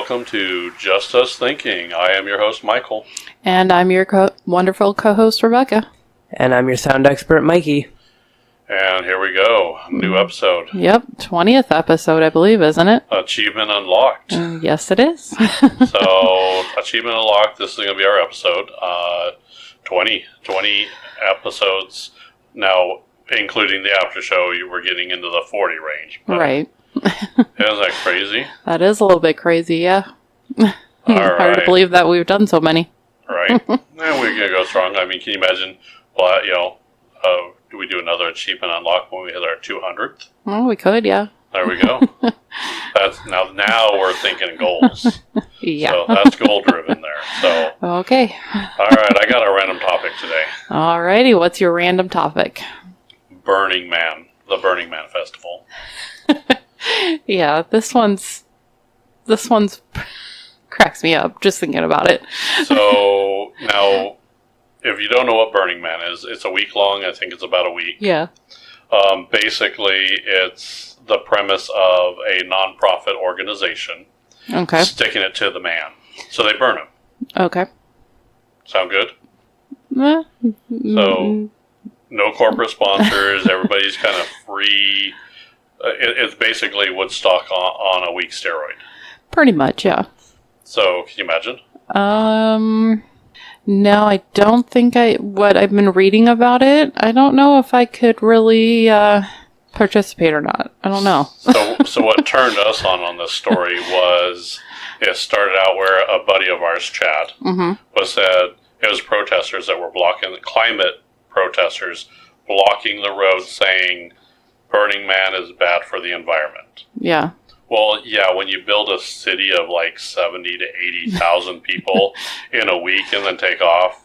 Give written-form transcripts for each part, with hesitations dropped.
welcome to Just Us Thinking. I am your host, Michael. And I'm your wonderful co-host, Rebecca. And I'm your sound expert, Mikey. And here we go. New episode. Yep, 20th episode, I believe, isn't it? Achievement unlocked. Yes, it is. So, achievement unlocked. This is going to be our episode. 20 episodes. Now, including the after show, you were getting into the 40 range. Right. Isn't that crazy? That is a little bit crazy, yeah. Hard to believe that we've done so many. Right. And we're going to go strong. I mean, can you imagine, do we do another achievement unlock when we hit our 200th? Well, we could, yeah. There we go. That's now we're thinking goals. Yeah. So that's goal driven there. So okay. All right, I got a random topic today. Alrighty, what's your random topic? Burning Man, the Burning Man Festival. Yeah, this one's cracks me up just thinking about it. So now, if you don't know what Burning Man is, it's a week long. I think it's about a week. Yeah. Basically, it's the premise of a nonprofit organization. Okay. Sticking it to the man. So they burn him. Okay. Sound good? So, no corporate sponsors. Everybody's kind of free. It's basically Woodstock on a weak steroid. Pretty much, yeah. So, can you imagine? No, I don't think what I've been reading about it, I don't know if I could really participate or not. I don't know. So what turned us on this story was it started out where a buddy of ours, Chad, was said it was protesters that were blocking, climate protesters blocking the road saying Burning Man is bad for the environment. Yeah. Well, yeah, when you build a city of like 70 to 80,000 people in a week and then take off,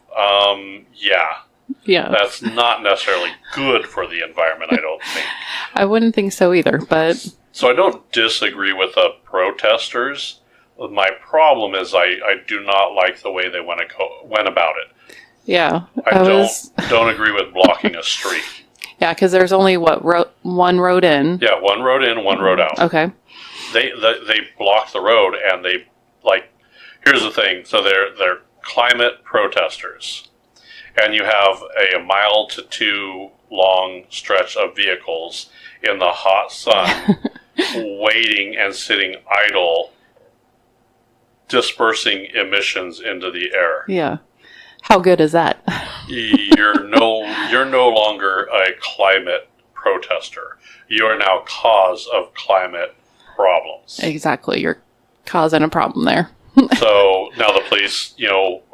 yeah, that's not necessarily good for the environment, I don't think. I wouldn't think so either, but... So I don't disagree with the protesters. My problem is I do not like the way they went about it. Yeah. I don't agree with blocking a street. Yeah, because there's only, one road in? Yeah, one road in, one road out. Okay. They blocked the road, and they, here's the thing. So they're climate protesters. And you have a mile to 2 long stretch of vehicles in the hot sun waiting and sitting idle, dispersing emissions into the air. Yeah. How good is that? You're no longer a climate protester. You are now cause of climate problems. Exactly. You're causing a problem there. So now the police,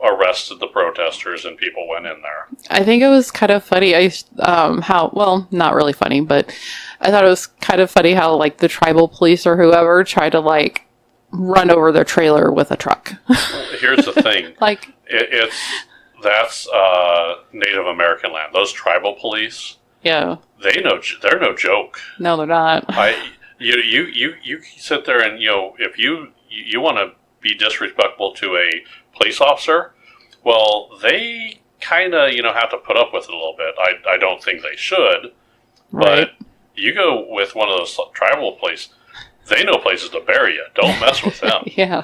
arrested the protesters and people went in there. I think it was kind of funny. Not really funny, but I thought it was kind of funny how the tribal police or whoever tried to run over their trailer with a truck. Here's the thing. That's Native American land. Those tribal police. Yeah. They're no joke. No, they're not. You sit there and if you want to be disrespectful to a police officer, well, they kind of have to put up with it a little bit. I don't think they should, right. But you go with one of those tribal police, they know places to bury you. Don't mess with them. Yeah.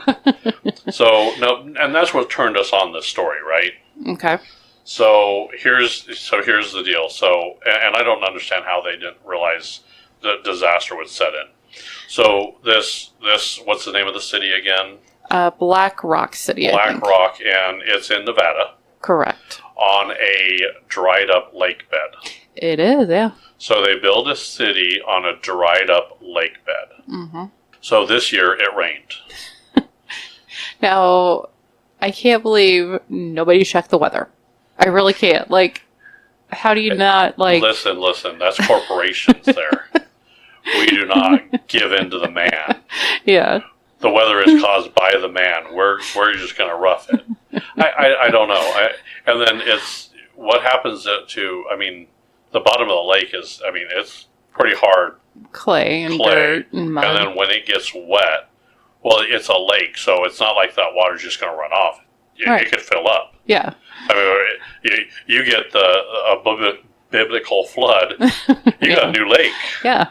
So no, and that's what turned us on this story, right? Okay. So here's the deal. So, and I don't understand how they didn't realize the disaster would set in. So this what's the name of the city again? Black Rock City. Black Rock, and it's in Nevada. Correct. On a dried up lake bed. It is, yeah. So they build a city on a dried up lake bed. Mm-hmm. So this year it rained. Now, I can't believe nobody checked the weather. I really can't. How do you not, Listen, that's corporations there. We do not give in to the man. Yeah. The weather is caused by the man. We're just going to rough it. I don't know. And then it's, what happens to, the bottom of the lake is, it's pretty hard. Clay and dirt and mud. And then when it gets wet, well, it's a lake, so it's not like that water's just going to run off. It could fill up. Yeah. You get a biblical flood, you got a new lake. Yeah.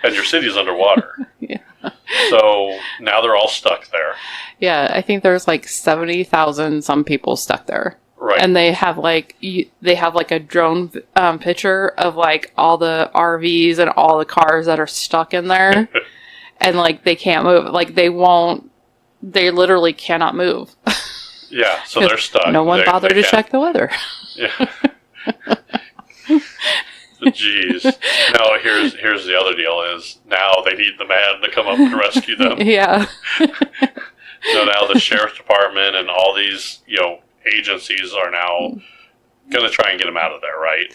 And your city's underwater. Yeah. So now they're all stuck there. Yeah, I think there's like 70,000 some people stuck there. Right. And they have like a drone picture of like all the RVs and all the cars that are stuck in there, and like they can't move. Like they literally cannot move. Yeah, so they're stuck. No one bothered to check the weather. Yeah. Jeez. No, here's the other deal is now they need the man to come up and rescue them. Yeah. So now the sheriff's department and all these, agencies are now going to try and get them out of there, right?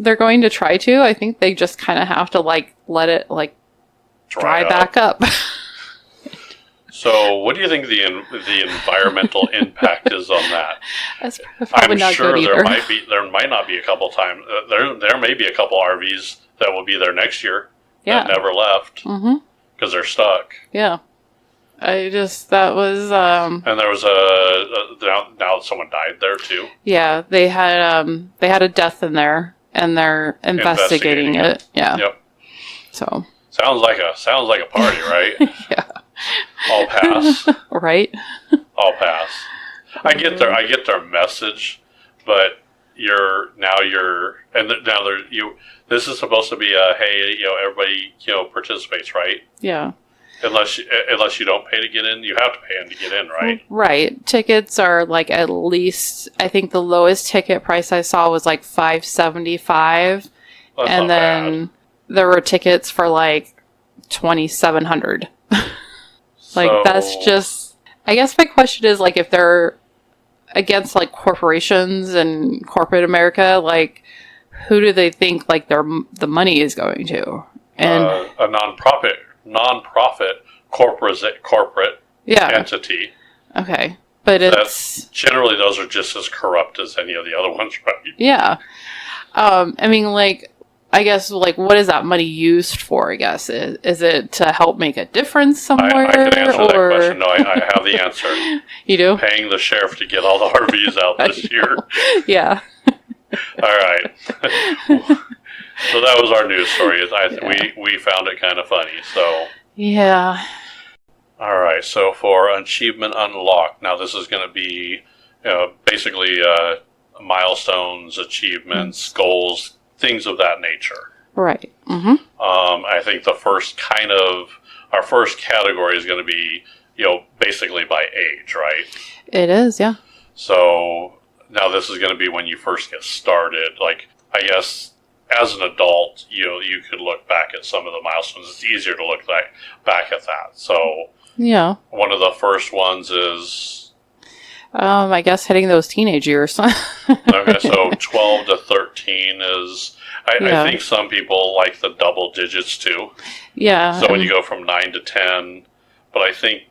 They're going to try to. I think they just kind of have to like let it like dry back up. So, what do you think the environmental impact is on that? That's probably not sure good either. there might not be a couple times. There may be a couple RVs that will be there next year that never left because they're stuck. Yeah, that was. And there was now someone died there too. Yeah, they had a death in there, and they're investigating it. Yeah. Yep. So sounds like a party, right? Yeah. All pass. Right. All pass. I get their message, but this is supposed to be a hey, everybody participates, right? Yeah. Unless you don't pay to get in, you have to pay in to get in, right? Right. Tickets are like at least, I think the lowest ticket price I saw was like $575, and then there were tickets for like $2,700. Like, that's just... I guess my question is, like, if they're against, like, corporations and corporate America, like, who do they think, like, the money is going to? And a non-profit corporate entity. Okay. But it's... Generally, those are just as corrupt as any of the other ones, right? Yeah. I mean, like... I guess, like, what is that money used for, I guess? Is it to help make a difference somewhere? I can answer that question. No, I have the answer. You do? Paying the sheriff to get all the RVs out this year. Yeah. All right. So that was our news story. We found it kind of funny. So yeah. All right. So for Achievement Unlocked, now this is going to be basically milestones, achievements, goals, things of that nature. Right. Mm-hmm. I think our first category is going to be, basically by age, right? It is, yeah. So now this is going to be when you first get started. Like, I guess as an adult, you could look back at some of the milestones. It's easier to look back at that. So yeah, one of the first ones is... I guess hitting those teenage years. Okay, so 12 to 13 is... I think some people like the double digits too. Yeah. So when you go from 9 to 10, but I think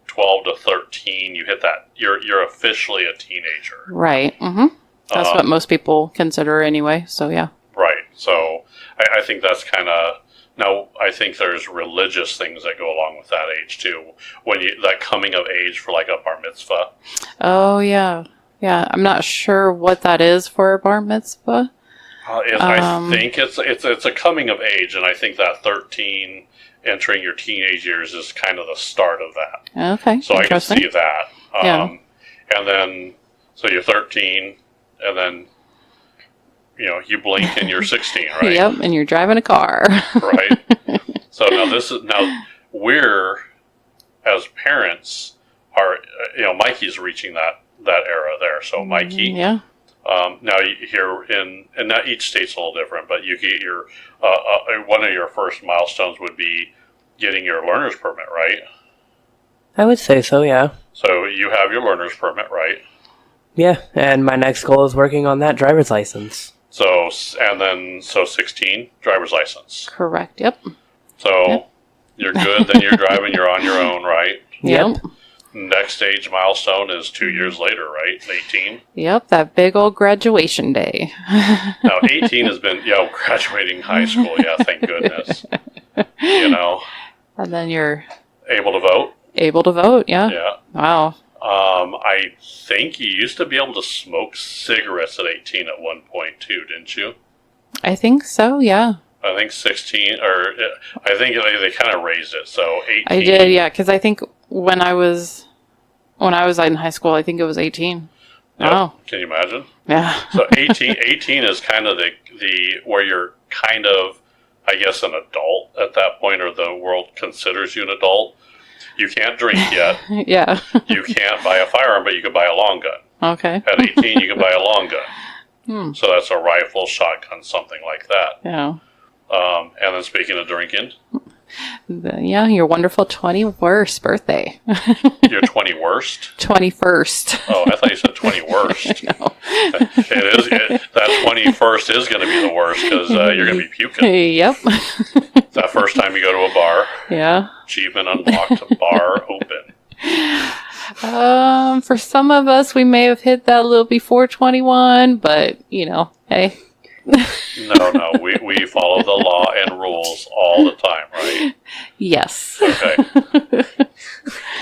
12 to 13, you hit that, you're officially a teenager. Right. Mm-hmm. That's what most people consider anyway, so yeah. Right. So I think that's kind of... Now, I think there's religious things that go along with that age too. That coming of age for like a bar mitzvah. Oh yeah, yeah. I'm not sure what that is for a bar mitzvah. I think it's a coming of age, and I think that 13 entering your teenage years is kind of the start of that. Okay. So I can see that. Yeah. And then so you're 13, and then you blink and you're 16, right? Yep, and you're driving a car. Right. So now we're, as parents, are Mikey's reaching that era there. So Mikey, yeah. Now here and now each state's a little different, but you get your one of your first milestones would be getting your learner's permit, right? I would say so, yeah. So you have your learner's permit, right? Yeah, and my next goal is working on that driver's license. So 16, driver's license. Correct, yep. So you're good, then you're driving, you're on your own, right? Yep. Next stage milestone is 2 years later, right? 18? Yep, that big old graduation day. Now, 18 has been, graduating high school, thank goodness. And then you're... Able to vote? Able to vote, yeah. Yeah. Wow. I think you used to be able to smoke cigarettes at 18 at one point too, didn't you? I think so, yeah. I think 16, or I think they kind of raised it. So 18. I did, yeah, because I think when I was in high school, I think it was 18. Yep. Oh, Can you imagine? yeah. So 18 is kind of the where you're kind of, I guess, an adult at that point, or the world considers you an adult. You can't drink yet. Yeah. You can't buy a firearm, but you can buy a long gun. Okay. At 18, you can buy a long gun. So that's a rifle, shotgun, something like that. Yeah. And then speaking of drinking, Yeah, your wonderful 21st birthday. your 20 worst. 21st. Oh, I thought you said 20 worst. No. That 21st is going to be the worst because you're going to be puking. Yep. That first time you go to a bar. Yeah. Achievement unlocked, bar open. For some of us, we may have hit that a little before 21, but, hey. No, we follow the law and rules all the time, right? Yes. Okay.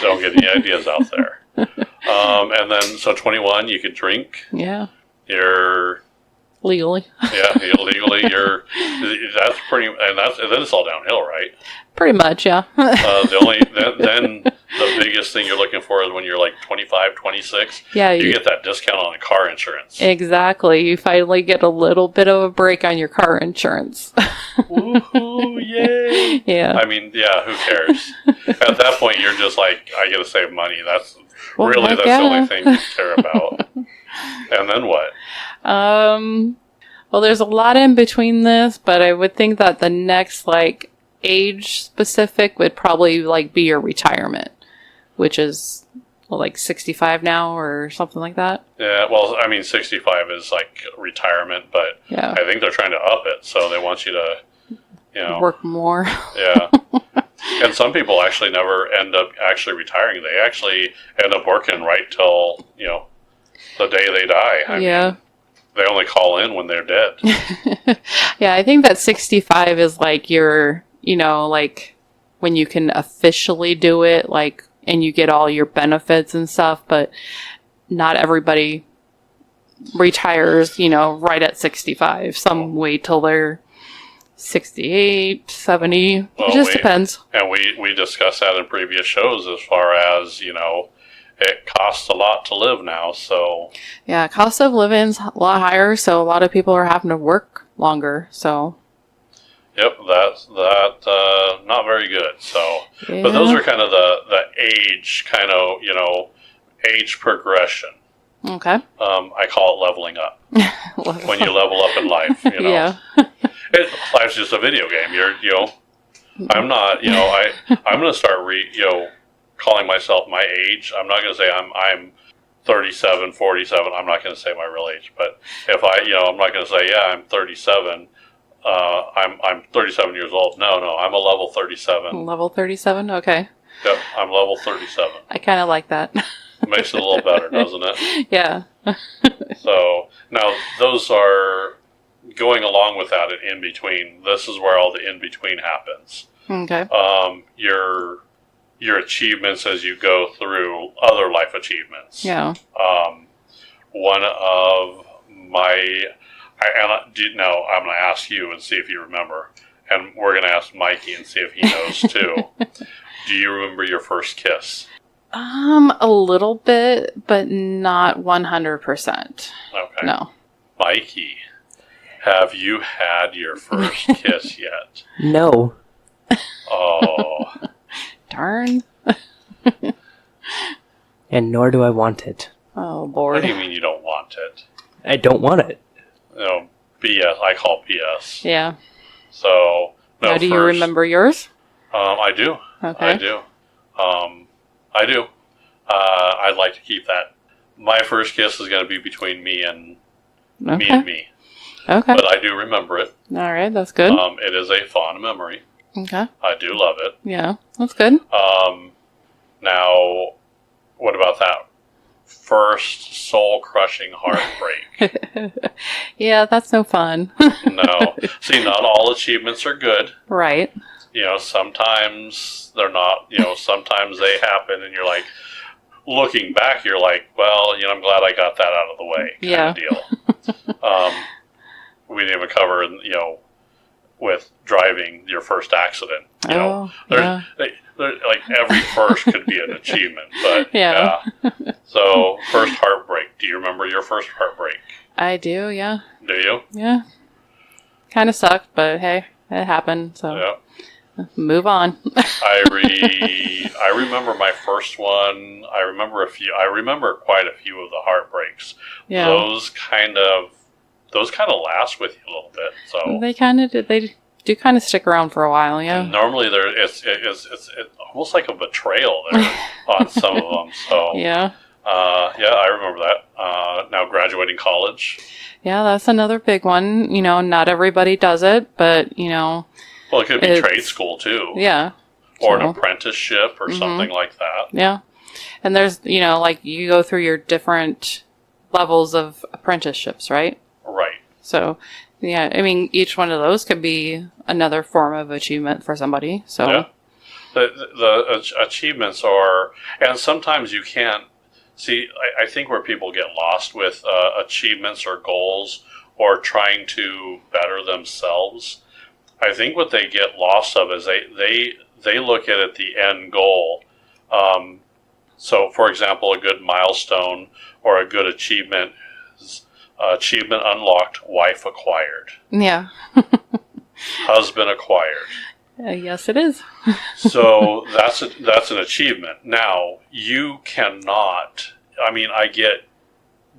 Don't get any ideas out there. And then, so 21, you can drink. Yeah. You're... Legally. Yeah, illegally, that's pretty, and then it's all downhill, right? Pretty much, yeah. Then the biggest thing you're looking for is when you're like 25, 26. Yeah. You get that discount on the car insurance. Exactly. You finally get a little bit of a break on your car insurance. Woohoo, yay! Yeah. I mean, yeah, who cares? At that point, you're just like, I gotta save money. That's Well, the heck yeah. only thing you care about. And then what? Well, there's a lot in between this, but I would think that the next, age specific would probably, be your retirement, which is, 65 now or something like that. Yeah, well, I mean, 65 is like retirement, but Yeah. I think they're trying to up it, so they want you to, Work more. Yeah. And some people actually never end up actually retiring. They actually end up working right till, the day they die. I mean, they only call in when they're dead. Yeah, I think that 65 is your, when you can officially do it, and you get all your benefits and stuff, but not everybody retires, right at 65. Some wait till they're 68, 70. It just depends. And we discussed that in previous shows as far as, it costs a lot to live now, so... Yeah, cost of living's a lot higher, so a lot of people are having to work longer, so... Yep, that's not very good, so... Yeah. But those are kind of the age, age progression. Okay. I call it leveling up. When you level up in life, Yeah. Life's just a video game. I'm not, I'm going to start calling myself my age. I'm not going to say I'm 37, 47. I'm not going to say my real age, but if I'm not going to say, yeah, I'm 37. I'm 37 years old. No, I'm a level 37. Level 37? Okay. Yep, I'm level 37. I kind of like that. Makes it a little better, doesn't it? Yeah. So, now, those are going along with that and in between. This is where all the in between happens. Okay. Your achievements as you go through other life achievements. Yeah. One of my... now, I'm going to ask you and see if you remember. And we're going to ask Mikey and see if he knows, too. Do you remember your first kiss? A little bit, but not 100%. Okay. No. Mikey, have you had your first kiss yet? No. Oh. Darn. And nor do I want it. Oh, What Lord. do you mean you don't want it? I don't want it. BS. I call BS. Yeah. So, no, Now, do you remember yours? I do. Okay. I do. I'd like to keep that. My first kiss is going to be between me and me. Okay. But I do remember it. All right, that's good. It is a fond memory. Okay. I do love it. Yeah, that's good. Now, what about that first soul-crushing heartbreak? Yeah, that's no fun. No. See, not all achievements are good. Right. Sometimes they're not. Sometimes they happen, and you're like, looking back, you're like, well, I'm glad I got that out of the way, kind of deal. We didn't even cover, with driving your first accident. You know, yeah. like every first could be an achievement, but Yeah. So first heartbreak. Do you remember your first heartbreak? I do, yeah. Do you? Yeah. Kind of sucked, but hey, it happened, so Yeah. move on. I remember my first one. I remember quite a few of the heartbreaks. Yeah. Those kind of last with you a little bit. So They do kind of stick around for a while, yeah. normally it's almost like a betrayal there on some of them. So Yeah. I remember that. Now graduating college. Yeah, that's another big one. You know, not everybody does it, but, you know. Well, it could be trade school too. Yeah. Or an apprenticeship or something like that. Yeah. And there's, you know, like you go through your different levels of apprenticeships, right? Right. So, yeah, I mean, each one of those could be another form of achievement for somebody. So, yeah. The achievements are, and sometimes you can't see. I think where people get lost with achievements or goals or trying to better themselves, I think what they get lost of is they look at it the end goal. So, for example, a good milestone or a good achievement is achievement unlocked, wife acquired, yeah. husband acquired. Yes, it is. So that's an achievement. Now you cannot. I mean, I get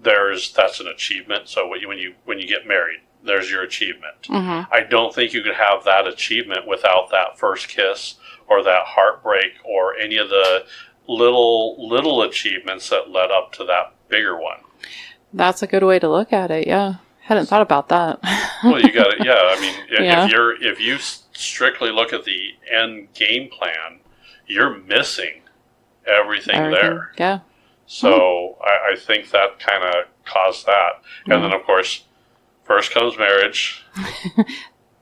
that's an achievement. So when you get married, there's your achievement. Mm-hmm. I don't think you could have that achievement without that first kiss or that heartbreak or any of the little achievements that led up to that bigger one. That's a good way to look at it. Yeah, hadn't thought about that. Well, you got it. Yeah, I mean, Yeah. if you strictly look at the end game plan, you're missing everything there. Yeah. So I think that kind of caused that. And then, of course, first comes marriage.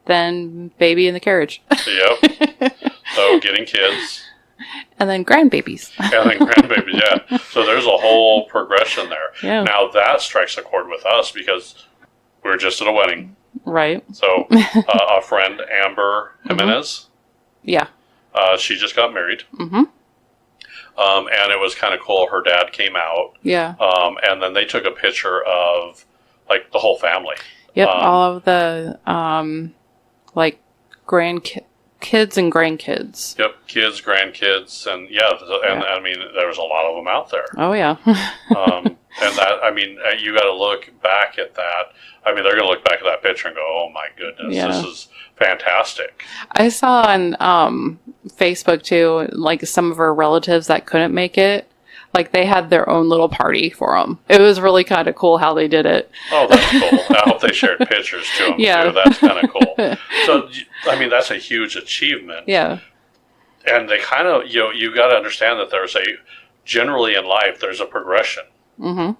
Then baby in the carriage. Yep. So getting kids. And then grandbabies. And then grandbabies, yeah. So there's a whole progression there. Yeah. Now that strikes a chord with us because we were just at a wedding. Right. So a friend, Amber Jimenez, Yeah. she just got married. Mm-hmm. And it was kind of cool. Her dad came out. Yeah. And then they took a picture of like the whole family. Yep. All of the like kids and grandkids. Yep, kids, grandkids, and I mean, there was a lot of them out there. Oh yeah. And that, I mean, you got to look back at that. I mean, they're going to look back at that picture and go, "Oh my goodness, this is fantastic." I saw on Facebook too, like some of her relatives that couldn't make it. Like they had their own little party for them. It was really kind of cool how they did it. Oh, that's cool. I hope they shared pictures to them too. That's kind of cool. So, I mean, that's a huge achievement. Yeah. And they kind of, you got to understand that generally in life, there's a progression. Mm-hmm.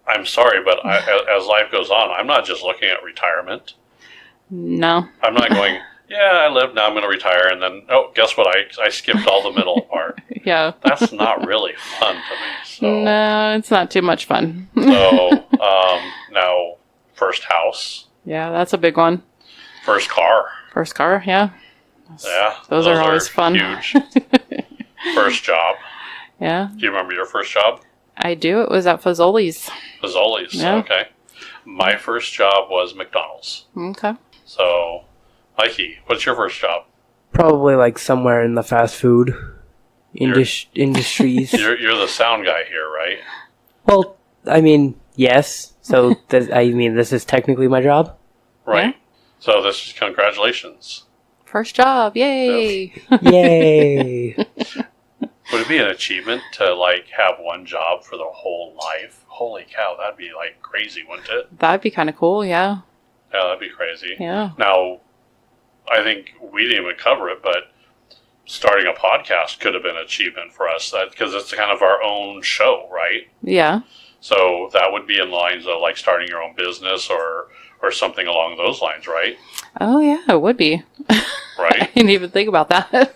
I'm sorry, but as life goes on, I'm not just looking at retirement. No. I'm not going, yeah, I live, now I'm going to retire, and then, oh, guess what? I skipped all the middle part. Yeah. That's not really fun to me. So. No, it's not too much fun. So, now, first house. Yeah, that's a big one. First car. First car, yeah. Yeah. Those are always fun. Huge. First job. Yeah. Do you remember your first job? I do. It was at Fazoli's. Fazoli's. Yeah. Okay. My first job was McDonald's. Okay. So, Mikey, what's your first job? Probably like somewhere in the fast food industries. You're the sound guy here, right? Well, I mean, yes. So, this is technically my job? Right. Yeah. So, congratulations. First job. Yay. Yay! Would it be an achievement to, like, have one job for the whole life? Holy cow, that'd be, like, crazy, wouldn't it? That'd be kind of cool, yeah. Yeah, that'd be crazy. Yeah. Now, I think we didn't even cover it, but starting a podcast could have been an achievement for us because it's kind of our own show, right? Yeah. So that would be in lines of, like, starting your own business or something along those lines, right? Oh, yeah, it would be. Right? I didn't even think about that.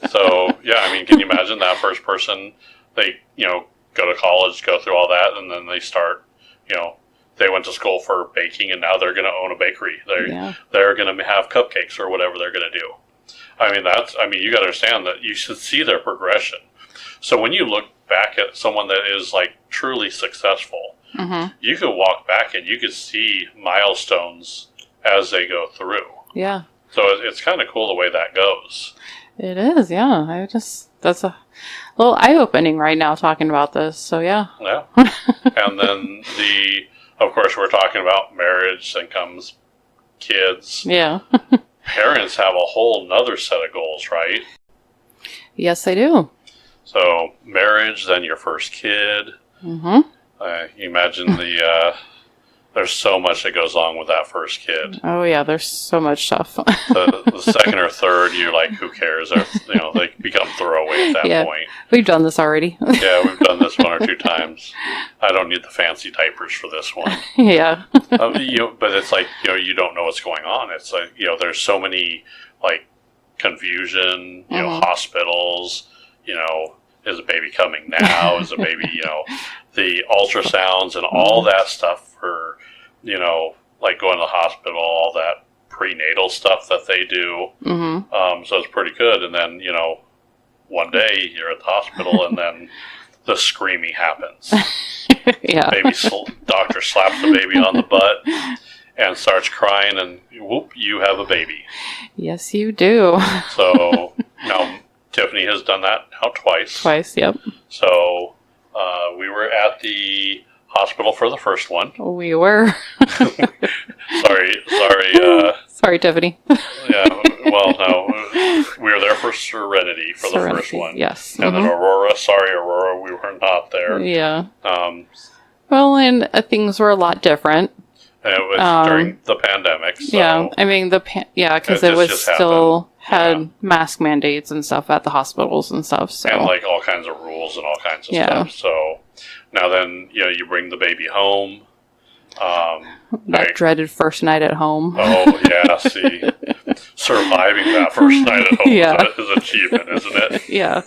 So, yeah, I mean, can you imagine that first person, they, go to college, go through all that, and then they start, they went to school for baking, and now they're going to own a bakery. They're going to have cupcakes or whatever they're going to do. I mean, you got to understand that you should see their progression. So when you look back at someone that is like truly successful, you could walk back and you could see milestones as they go through. Yeah. So it's kind of cool the way that goes. It is, yeah. That's a little eye-opening right now talking about this, so yeah. Yeah. And then of course, we're talking about marriage, then comes kids. Yeah. Parents have a whole nother set of goals, right? Yes, they do. So marriage, then your first kid. Mm-hmm. You imagine there's so much that goes on with that first kid. Oh yeah, there's so much stuff. The second or third, you're like, who cares? They become throwaway at that point. We've done this already. Yeah, we've done this 1 or 2 times. I don't need the fancy diapers for this one. Yeah. But it's like, you don't know what's going on. It's like, there's so many, like, confusion, hospitals, is a baby coming now? Is a baby, the ultrasounds and all that stuff for, like going to the hospital, all that prenatal stuff that they do. So it's pretty good. And then, one day you're at the hospital and then the screaming happens. Yeah. Doctor slaps the baby on the butt and starts crying, and whoop, you have a baby. Yes, you do. So now Tiffany has done that now twice. Twice, yep. So we were at the hospital for the first one. We were. Sorry. Sorry, Tiffany. Yeah, well, no. We were there for Serenity for the first one. Yes. And then Aurora, we were not there. Yeah. Well, and things were a lot different. And it was during the pandemic. So yeah, I mean, because it was still had mask mandates and stuff at the hospitals and stuff. So. And like all kinds of rules and all kinds of stuff. So now then, you bring the baby home. That dreaded first night at home. Oh, yeah, see. Surviving that first night at home is an achievement, isn't it? Yeah.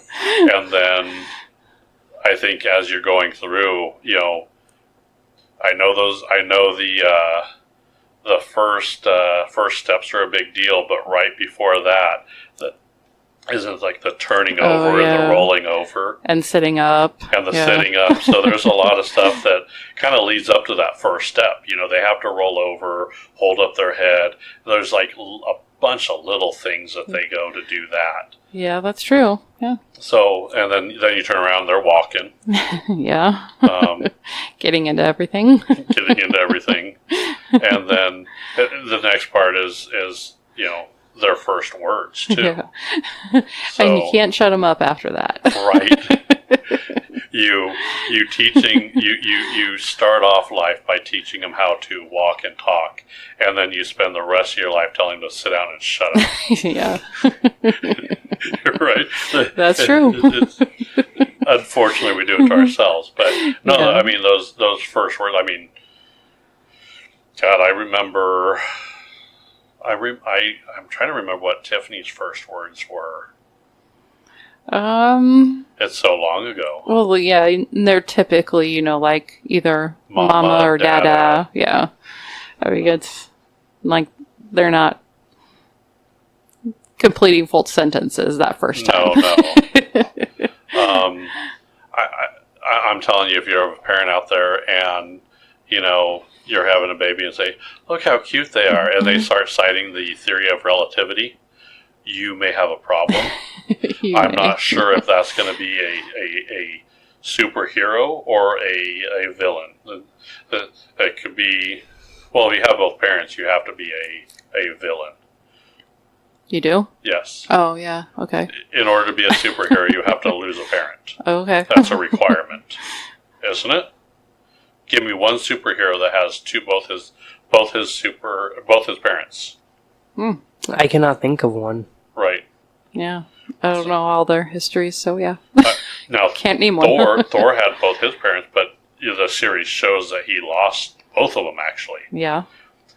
And then I think as you're going through, I know the first steps are a big deal, but right before that isn't like the turning over and the rolling over. And sitting up. And the sitting up. So there's a lot of stuff that kind of leads up to that first step. They have to roll over, hold up their head. There's like a bunch of little things that they go to do that. Yeah, that's true. Yeah. So, and then you turn around, they're walking. Yeah. Getting into everything. And then the next part is their first words too. Yeah. So, and you can't shut them up after that. Right. You start off life by teaching them how to walk and talk, and then you spend the rest of your life telling them to sit down and shut up. Yeah. Right. That's true. Unfortunately, we do it to ourselves, but no, I mean those first words. I mean, God, I remember. I'm trying to remember what Tiffany's first words were. It's so long ago. Well, yeah, they're typically, like either mama or dada. Yeah. I mean, it's like they're not completing full sentences that first time. No. I'm telling you, if you're a parent out there and, you're having a baby and say, look how cute they are, and they start citing the theory of relativity, you may have a problem. I'm not sure if that's going to be a superhero or a villain. It could be, well, if you have both parents, you have to be a villain. You do? Yes. Oh, yeah. Okay. In order to be a superhero, you have to lose a parent. Okay. That's a requirement, isn't it? Give me one superhero that has both his parents. I cannot think of one. Right. Yeah. I don't know all their histories, so yeah. Now, can't name one. Thor had both his parents, but the series shows that he lost both of them, actually. Yeah.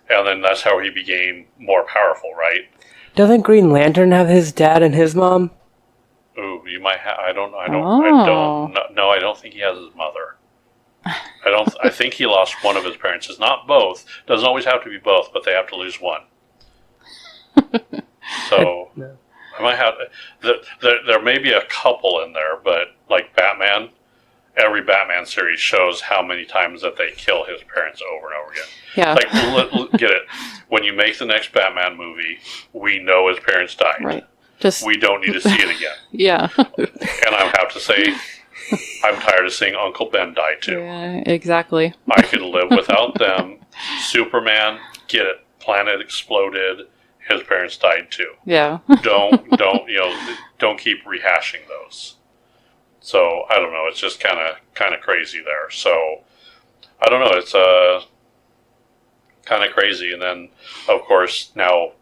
And then that's how he became more powerful, right? Doesn't Green Lantern have his dad and his mom? Ooh, you might have. I don't think he has his mother. I I think he lost one of his parents. It's not both. Doesn't always have to be both, but they have to lose one. So No. I might have. There may be a couple in there, but like Batman, every Batman series shows how many times that they kill his parents over and over again. Yeah. Like, get it? When you make the next Batman movie, we know his parents died. Right. Just We don't need to see it again. yeah. And I have to say, I'm tired of seeing Uncle Ben die too. Yeah, exactly. I could live without them. Superman, get it? Planet exploded. His parents died too. Yeah. Don't don't keep rehashing those. So I don't know. It's just kind of crazy there. So I don't know. It's kind of crazy. And then of course now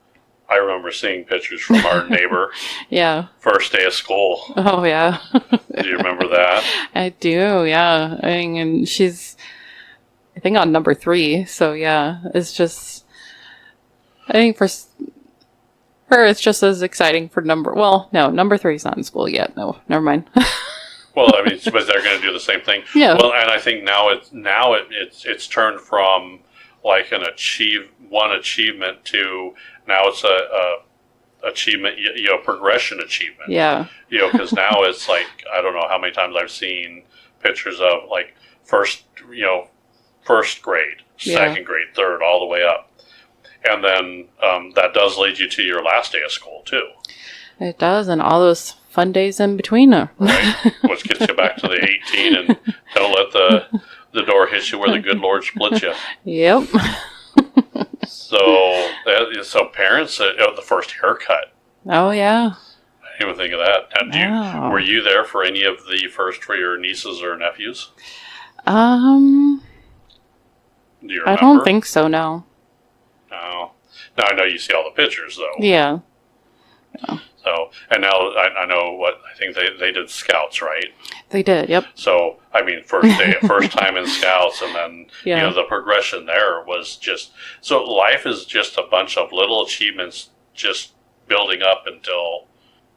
I remember seeing pictures from our neighbor Yeah. first day of school. Oh yeah. Do you remember that? I do. Yeah. I mean, and she's, I think, on number 3. So yeah, it's just, I think for her, it's just as exciting for number 3 is not in school yet. No, never mind. Well, I mean, but they're going to do the same thing. Yeah. Well, and I think now it's turned from like one achievement to now it's a achievement, progression achievement. Yeah. Because now it's like I don't know how many times I've seen pictures of like first grade, second grade, third, all the way up, and then that does lead you to your last day of school too. It does, and all those fun days in between. Right, which gets you back to the 18, and don't let the door hit you where the good Lord splits you. Yep. So parents, the first haircut. Oh yeah. I didn't even think of that. Now, were you there for any of the first for your nieces or nephews? Do you remember? I don't think so. No. No. Now I know you see all the pictures though. Yeah. So, and now I know what I think they did scouts, right? They did. Yep. So, I mean, first time in scouts, and then the progression there was just so life is just a bunch of little achievements, just building up until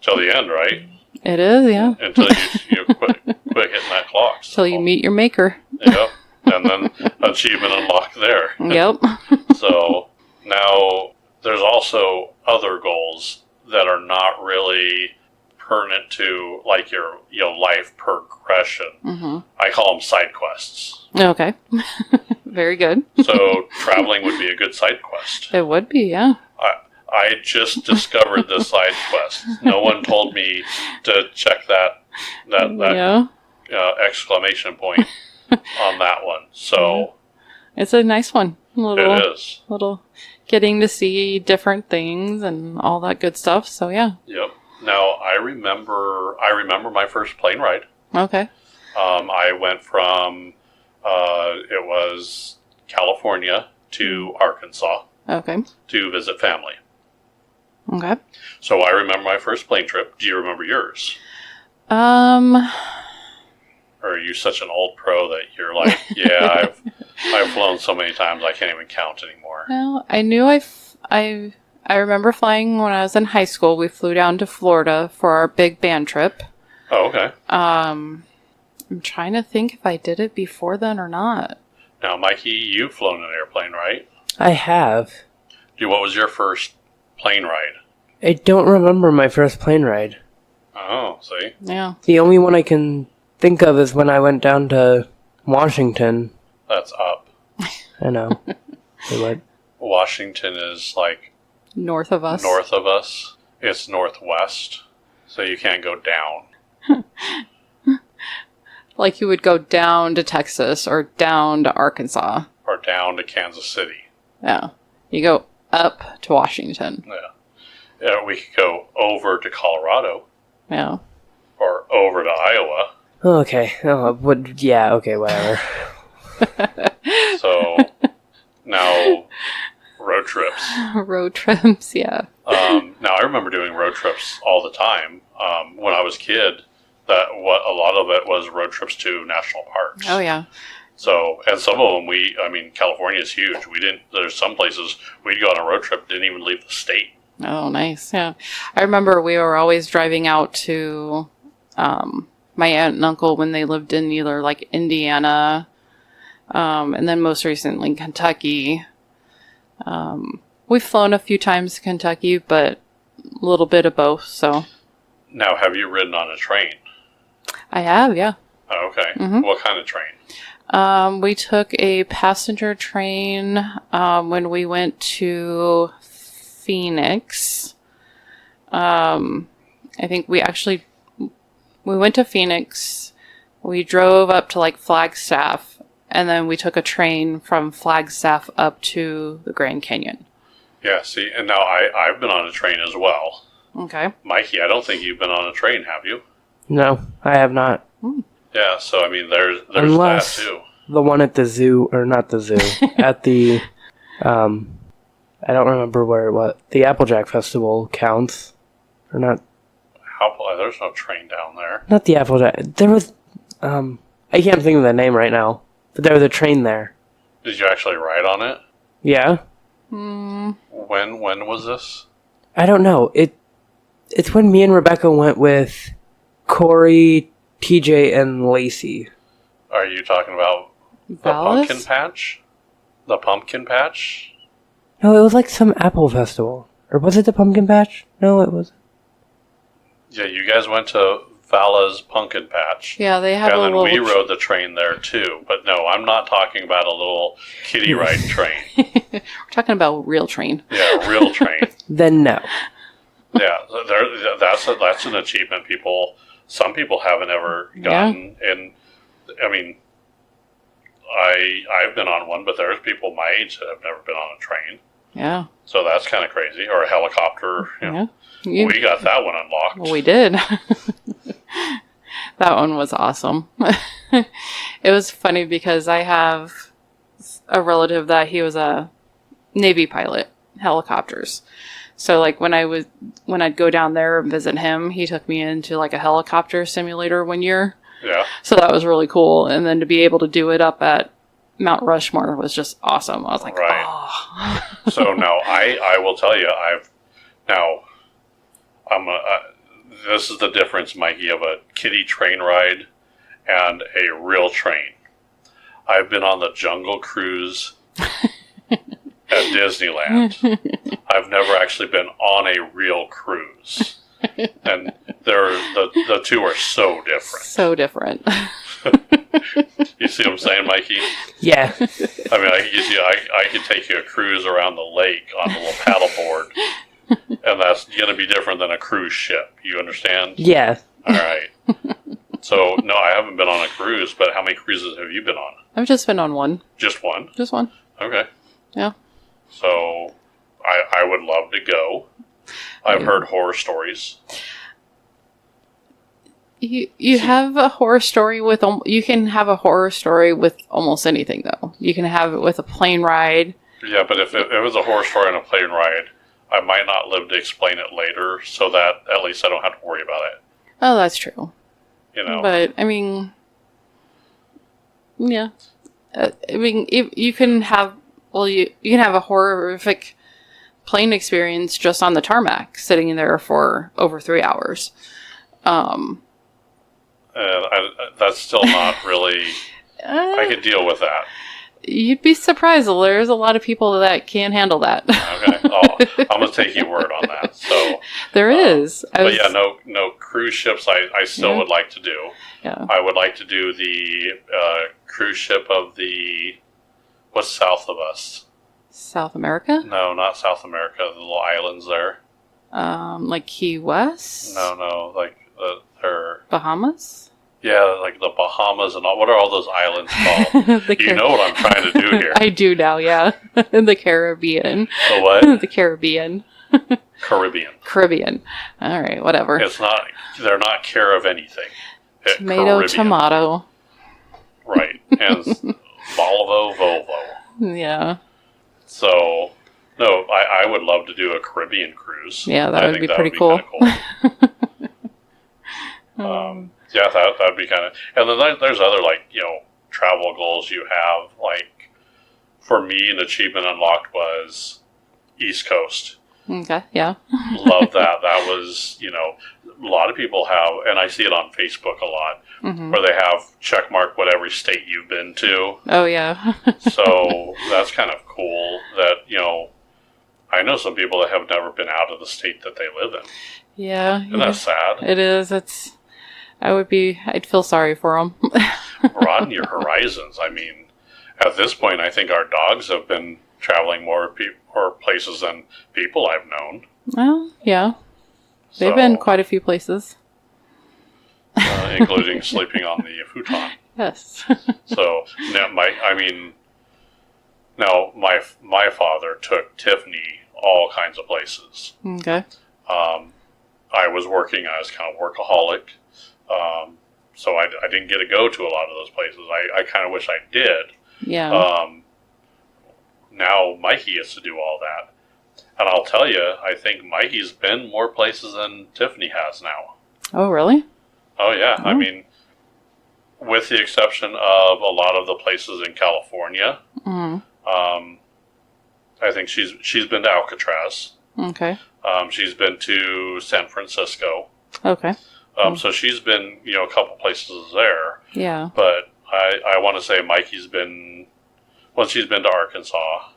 the end, right? It is. Yeah. Until you quit hitting that clock. Until you meet your maker. Yep. And then achievement unlocked there. Yep. So now there's also other goals that are not really pertinent to like your life progression. Mm-hmm. I call them side quests. Okay. Very good. So traveling would be a good side quest. It would be, yeah. I just discovered this side quest. No one told me to check that exclamation point on that one. So it's a nice one. It is. Little getting to see different things and all that good stuff. So yeah. Yep. Now I remember my first plane ride. Okay. I went from it was California to Arkansas. Okay. To visit family. Okay. So I remember my first plane trip. Do you remember yours? Or are you such an old pro that you're like, yeah, I've flown so many times I can't even count anymore? Well, I knew I remember flying when I was in high school. We flew down to Florida for our big band trip. Oh, okay. I'm trying to think if I did it before then or not. Now, Mikey, you've flown an airplane, right? I have. What was your first plane ride? I don't remember my first plane ride. Oh, see? Yeah. The only one I can think of is when I went down to Washington. That's up. I know. Wait, what? Washington is like north of us. North of us. It's northwest, so you can't go down. Like you would go down to Texas or down to Arkansas. Or down to Kansas City. Yeah. You go up to Washington. Yeah. We could go over to Colorado. Yeah. Or over to Iowa. Okay. Okay, whatever. So, now, road trips. Road trips, yeah. Now, I remember doing road trips all the time. When I was a kid, a lot of it was road trips to national parks. Oh, yeah. So, and some of them, California is huge. There's some places we'd go on a road trip, didn't even leave the state. Oh, nice, yeah. I remember we were always driving out to my aunt and uncle when they lived in either like Indiana And then most recently, Kentucky. We've flown a few times to Kentucky, but a little bit of both, so. Now, have you ridden on a train? I have, yeah. Oh, okay. Mm-hmm. What kind of train? We took a passenger train when we went to Phoenix. I think we went to Phoenix. We drove up to like Flagstaff, and then we took a train from Flagstaff up to the Grand Canyon. Yeah, see, and now I've been on a train as well. Okay. Mikey, I don't think you've been on a train, have you? No, I have not. Yeah, so I mean, there's Unless that too. the one at the zoo, or not the zoo, at the, I don't remember where it was. The Applejack Festival counts, or not? There's no train down there. Not the Applejack. There was, I can't think of the name right now, but there was a train there. Did you actually ride on it? Yeah. Mm. When was this? I don't know. It's when me and Rebecca went with Corey, TJ, and Lacey. Are you talking about the Dallas? pumpkin patch? The pumpkin patch? No, it was like some apple festival. Or was it the pumpkin patch? No, it was. Yeah, you guys went to Vala's pumpkin patch. Yeah, they have and a then little... we rode the train there too. But no, I'm not talking about a little kiddie ride train. We're talking about real train. Yeah, a real train. Then no. Yeah, that's an achievement some people haven't ever gotten. Yeah. And I mean, I've been on one, but there's people my age that have never been on a train. Yeah. So that's kind of crazy. Or a helicopter. Yeah. We got that one unlocked. Well, we did. That one was awesome. It was funny because I have a relative that he was a Navy pilot, helicopters. So like when I'd go down there and visit him, he took me into like a helicopter simulator one year. Yeah. So that was really cool. And then to be able to do it up at Mount Rushmore was just awesome. I was like, right. Oh. So now I will tell you, this is the difference, Mikey, of a kiddie train ride and a real train. I've been on the Jungle Cruise at Disneyland. I've never actually been on a real cruise. And the two are so different. So different. You see what I'm saying, Mikey? Yeah. I mean, I could take you a cruise around the lake on a little paddleboard, and that's going to be different than a cruise ship. You understand? Yeah. All right. So, no, I haven't been on a cruise, but how many cruises have you been on? I've just been on one. Just one? Just one. Okay. Yeah. So, I would love to go. I've heard horror stories. You have a horror story with... You can have a horror story with almost anything, though. You can have it with a plane ride. Yeah, but if it was a horror story on a plane ride, I might not live to explain it later, so that at least I don't have to worry about it. Oh, that's true. You know? But, I mean... Yeah. I mean, you can have... Well, you can have a horrific plane experience just on the tarmac, sitting in there for over 3 hours. That's still not really... I could deal with that. You'd be surprised. There's a lot of people that can't handle that. Okay. I'm going to take your word on that. So there is. No cruise ships I still would like to do. Yeah. I would like to do the cruise ship of the... What's south of us? South America? No, not South America. The little islands there. Like Key West? No, like they're... Bahamas? Yeah, like the Bahamas and all. What are all those islands called? You know what I'm trying to do here. I do now, yeah. The Caribbean. The what? The Caribbean. Caribbean. All right, whatever. It's not. They're not care of anything. Tomato, tomato. Right, and Volvo. Yeah. So, no, I would love to do a Caribbean cruise. Yeah, that would be pretty cool. Yeah, that'd be kind of... And then there's other, travel goals you have. Like, for me, an achievement unlocked was East Coast. Okay, yeah. Love that. That was, a lot of people have, and I see it on Facebook a lot, where they have check mark whatever state you've been to. Oh, yeah. So that's kind of cool that, I know some people that have never been out of the state that they live in. Yeah. Isn't that sad? It is. I'd feel sorry for them. Broaden your horizons. I mean, at this point, I think our dogs have been traveling more places than people I've known. Well, yeah. They've been quite a few places. Including sleeping on the futon. Yes. So, now my father took Tiffany all kinds of places. Okay. I was working. I was kind of workaholic. So I didn't get to go to a lot of those places. I kind of wish I did. Yeah. Now Mikey gets to do all that. And I'll tell you, I think Mikey's been more places than Tiffany has now. Oh, really? Oh, yeah. Oh. I mean, with the exception of a lot of the places in California, I think she's been to Alcatraz. Okay. She's been to San Francisco. Okay. So she's been, a couple places there. Yeah. But I want to say she's been to Arkansas.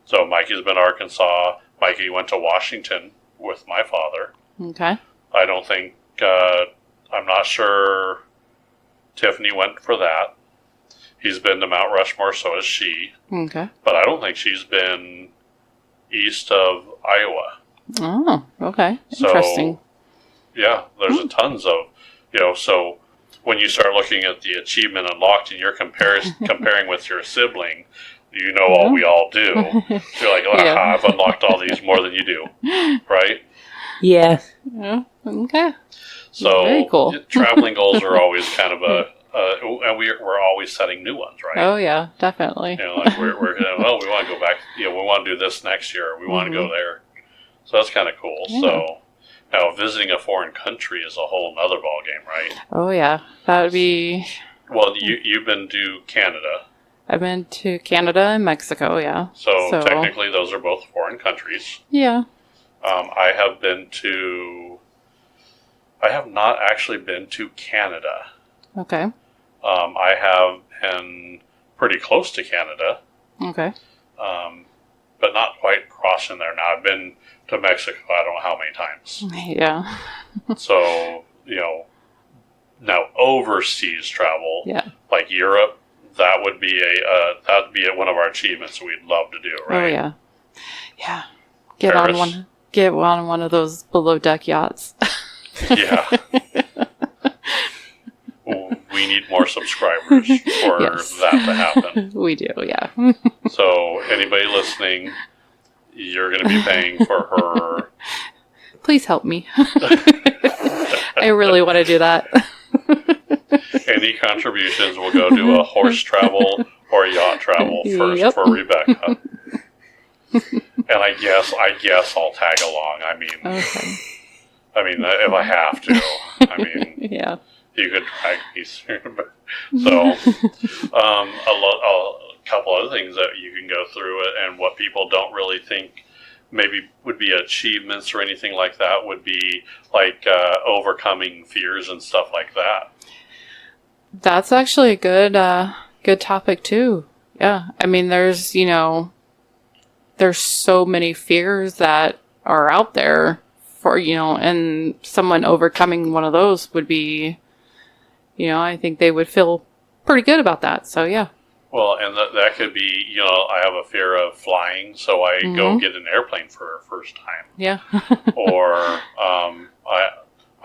So Mikey's been to Arkansas. Mikey went to Washington with my father. Okay. I don't think, I'm not sure Tiffany went for that. He's been to Mount Rushmore, so has she. Okay. But I don't think she's been east of Iowa. Oh, okay. So, Interesting. Yeah, there's a tons of, so when you start looking at the achievement unlocked and you're comparing with your sibling, all we all do. So you're like, Yeah. I've unlocked all these more than you do, right? Yeah. Yeah. Okay. So Very cool. Traveling goals are always kind of and we're always setting new ones, right? Oh, yeah, definitely. Like we want to go back. We want to do this next year. We want to go there. So that's kind of cool. Yeah. So now visiting a foreign country is a whole nother ball game, right? Oh, yeah. That would be... Well, you've been to Canada. I've been to Canada and Mexico, yeah. So technically those are both foreign countries. Yeah. I have not actually been to Canada. Okay. I have been pretty close to Canada. Okay. But not quite crossing there. Now, I've been to Mexico, I don't know how many times. Yeah. So, now overseas travel, like Europe, that would be one of our achievements we'd love to do, right? Oh, yeah. Yeah. Paris. Get on one of those below deck yachts. Yeah. We need more subscribers for that to happen. We do, yeah. So, anybody listening, you're going to be paying for her. Please help me. I really want to do that. Any contributions will go to a horse travel or yacht travel first for Rebecca. And I guess I'll tag along. Okay. If I have to. Yeah. You could drag me through. So, a couple other things that you can go through it, and what people don't really think maybe would be achievements or anything like that would be like overcoming fears and stuff like that. That's actually a good topic too. Yeah. There's so many fears that are out there for, and someone overcoming one of those would be, I think they would feel pretty good about that. So, yeah. Well, and that could be, I have a fear of flying, so I go get an airplane for a first time. Yeah. Or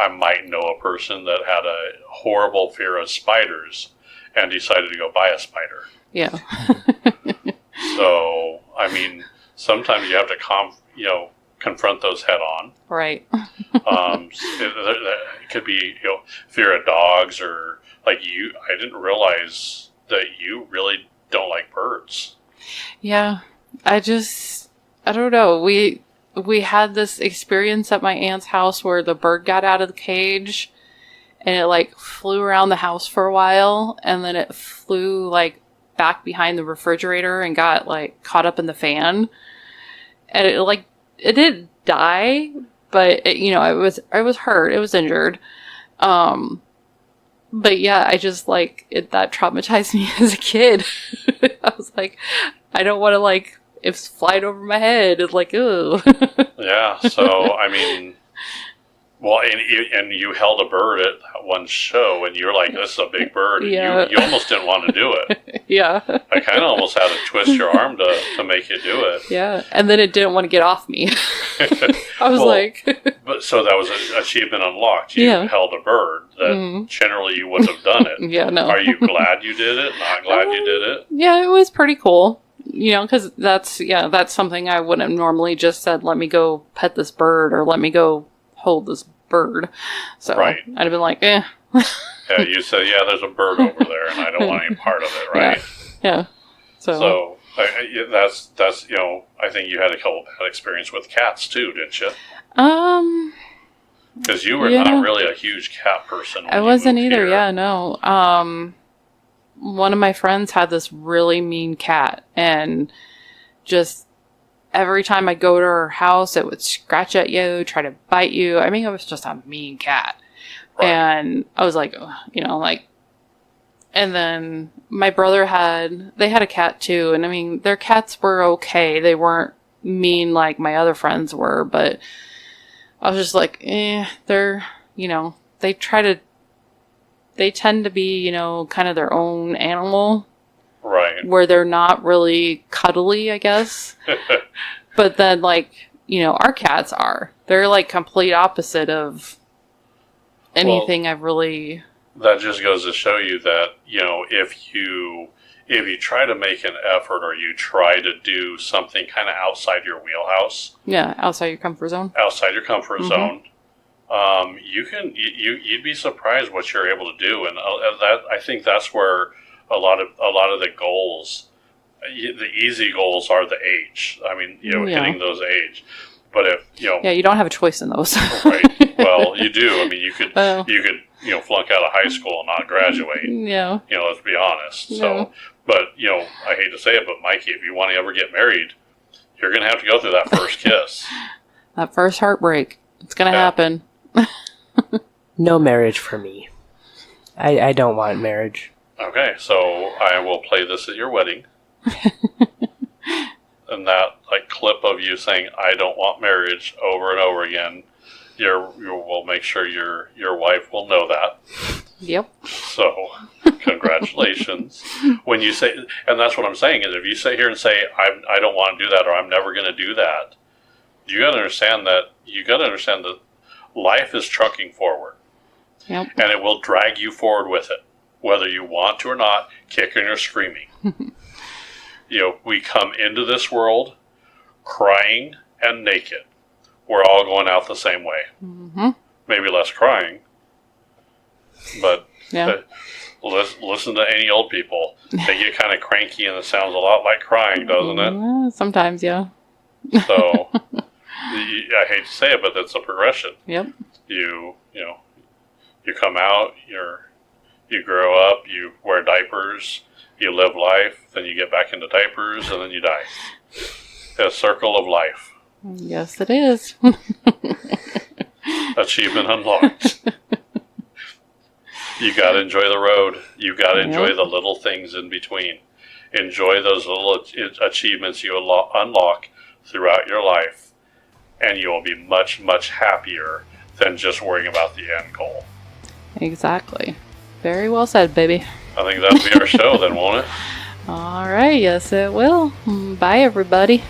I might know a person that had a horrible fear of spiders and decided to go buy a spider. Yeah. So, sometimes you have to confront those head on. Right. It could be, fear of dogs, or like I didn't realize that you really don't like birds. Yeah. I don't know. We had this experience at my aunt's house where the bird got out of the cage and it flew around the house for a while, and then it flew back behind the refrigerator and got caught up in the fan. And it didn't die, But I was hurt. It was injured. But yeah, I just that traumatized me as a kid. I was like, I don't want to it's flying over my head. It's like, ooh. Yeah. So I mean, well, and you held a bird at that one show, and you're like, this is a big bird. Yeah. You almost didn't want to do it. Yeah. I kind of almost had to twist your arm to make you do it. Yeah, and then it didn't want to get off me. I was but so that was an achievement unlocked. You held a bird that generally you wouldn't have done it. Yeah, no. Are you glad you did it? Not glad you did it? Yeah, it was pretty cool. Because that's something I wouldn't have normally just said, let me go pet this bird or let me go hold this bird. So right. I'd have been like, eh. Yeah, you said, yeah, there's a bird over there and I don't want any part of it, right? Yeah. So that's I think you had a couple bad experience with cats too, didn't you? Because you were not really a huge cat person. I wasn't either. Here. Yeah, no. One of my friends had this really mean cat, and just every time I go to her house, it would scratch at you, try to bite you. I mean, it was just a mean cat. Right. And I was like, and then my brother had a cat too. And I mean, their cats were okay. They weren't mean like my other friends were, but I was just like, they're, they tend to be, kind of their own animal. Right. Where they're not really cuddly, I guess. But then, our cats are. They're, complete opposite of anything I've really... That just goes to show you that, if you try to make an effort or you try to do something kind of outside your wheelhouse... Yeah, outside your comfort zone. Outside your comfort zone. You'd be surprised what you're able to do. And that I think that's where a lot of the goals... The easy goals are the age. I mean, hitting those age. But if yeah, you don't have a choice in those. Right. Well, you do. I mean, you could flunk out of high school and not graduate. Yeah. Let's be honest. So, but I hate to say it, but Mikey, if you want to ever get married, you're going to have to go through that first kiss. That first heartbreak. It's going to happen. No marriage for me. I don't want marriage. Okay, so I will play this at your wedding. And that clip of you saying "I don't want marriage" over and over again, we'll make sure your wife will know that. Yep. So, congratulations. When you say, and that's what I'm saying is, if you sit here and say I don't want to do that or I'm never going to do that, you got to understand that life is trucking forward. Yep. And it will drag you forward with it, whether you want to or not, kicking or screaming. We come into this world crying and naked. We're all going out the same way. Mm-hmm. Maybe less crying, but listen to any old people. They get kind of cranky and it sounds a lot like crying, doesn't it? Sometimes, yeah. So, I hate to say it, but that's a progression. Yep. You come out, you grow up, you wear diapers, you live life, then you get back into diapers, and then you die. A circle of life. Yes, it is. Achievement unlocked. You got to enjoy the road. You got to enjoy the little things in between. Enjoy those little achievements you unlock throughout your life, and you'll be much, much happier than just worrying about the end goal. Exactly. Very well said, baby. I think that'll be our show then, won't it? All right. Yes, it will. Bye, everybody.